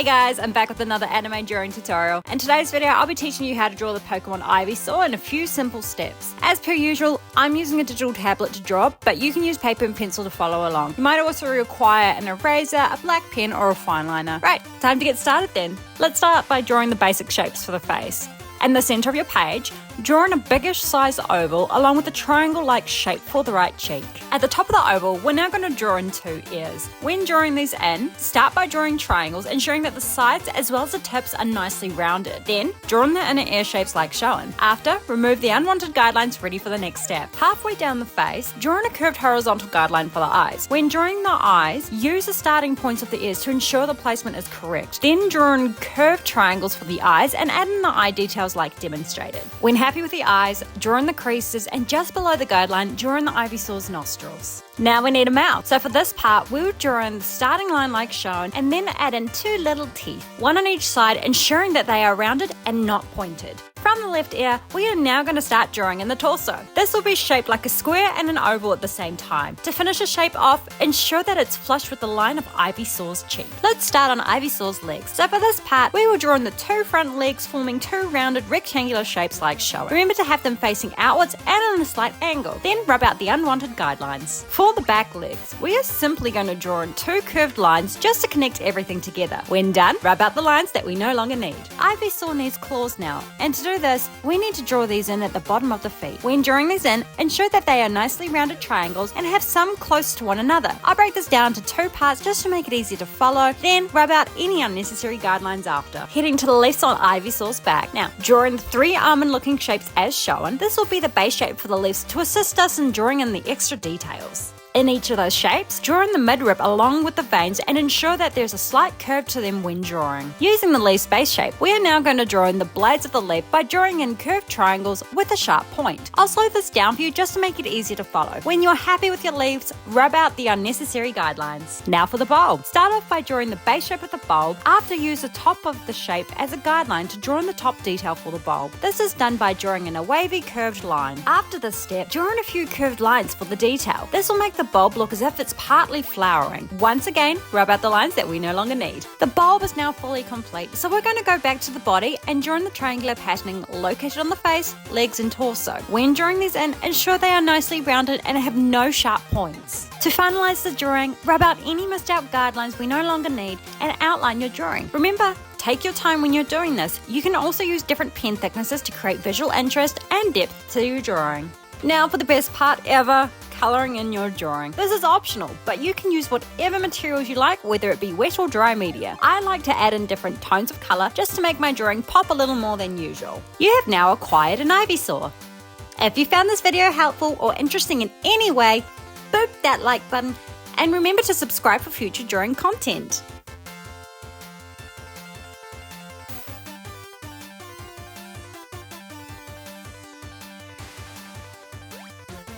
Hey guys, I'm back with another anime drawing tutorial. In today's video, I'll be teaching you how to draw the Pokémon Ivysaur in a few simple steps. As per usual, I'm using a digital tablet to draw, but you can use paper and pencil to follow along. You might also require an eraser, a black pen, or a fine liner. Right, time to get started then. Let's start by drawing the basic shapes for the face. In the center of your page, draw in a biggish size oval along with a triangle-like shape for the right cheek. At the top of the oval, we're now going to draw in two ears. When drawing these in, start by drawing triangles, ensuring that the sides as well as the tips are nicely rounded. Then, draw in the inner ear shapes like shown. After, remove the unwanted guidelines ready for the next step. Halfway down the face, draw in a curved horizontal guideline for the eyes. When drawing the eyes, use the starting points of the ears to ensure the placement is correct. Then draw in curved triangles for the eyes and add in the eye details like demonstrated. When happy with the eyes, draw in the creases, and just below the guideline, draw in the Ivysaur's nostrils. Now we need a mouth. So for this part, we will draw in the starting line like shown and then add in two little teeth, one on each side, ensuring that they are rounded and not pointed. From the left ear, we are now going to start drawing in the torso. This will be shaped like a square and an oval at the same time. To finish the shape off, ensure that it's flush with the line of Ivysaur's cheek. Let's start on Ivysaur's legs. So for this part, we will draw in the two front legs forming two rounded rectangular shapes like shown. Remember to have them facing outwards and in a slight angle. Then rub out the unwanted guidelines. For the back legs, we are simply going to draw in two curved lines just to connect everything together. When done, rub out the lines that we no longer need. Ivysaur needs claws now, and to do this, we need to draw these in at the bottom of the feet. When drawing these in, ensure that they are nicely rounded triangles and have some close to one another. I'll break this down to two parts just to make it easy to follow, then rub out any unnecessary guidelines after. Heading to the left on Ivysaur's back. Now, draw in three almond looking shapes as shown. This will be the base shape for the leaves to assist us in drawing in the extra details. In each of those shapes, draw in the midrib along with the veins and ensure that there's a slight curve to them when drawing. Using the leaf's base shape, we are now going to draw in the blades of the leaf by drawing in curved triangles with a sharp point. I'll slow this down for you just to make it easier to follow. When you're happy with your leaves, rub out the unnecessary guidelines. Now for the bulb. Start off by drawing the base shape of the bulb. After, use the top of the shape as a guideline to draw in the top detail for the bulb. This is done by drawing in a wavy curved line. After this step, draw in a few curved lines for the detail. This will make the bulb look as if it's partly flowering. Once again, rub out the lines that we no longer need. The bulb is now fully complete, so we're going to go back to the body and draw in the triangular patterning located on the face, legs and torso. When drawing these in, ensure they are nicely rounded and have no sharp points. To finalize the drawing, rub out any missed out guidelines we no longer need and outline your drawing. Remember, take your time when you're doing this. You can also use different pen thicknesses to create visual interest and depth to your drawing. Now for the best part ever, colouring in your drawing. This is optional, but you can use whatever materials you like, whether it be wet or dry media. I like to add in different tones of colour just to make my drawing pop a little more than usual. You have now acquired an Ivysaur. If you found this video helpful or interesting in any way, boop that like button and remember to subscribe for future drawing content.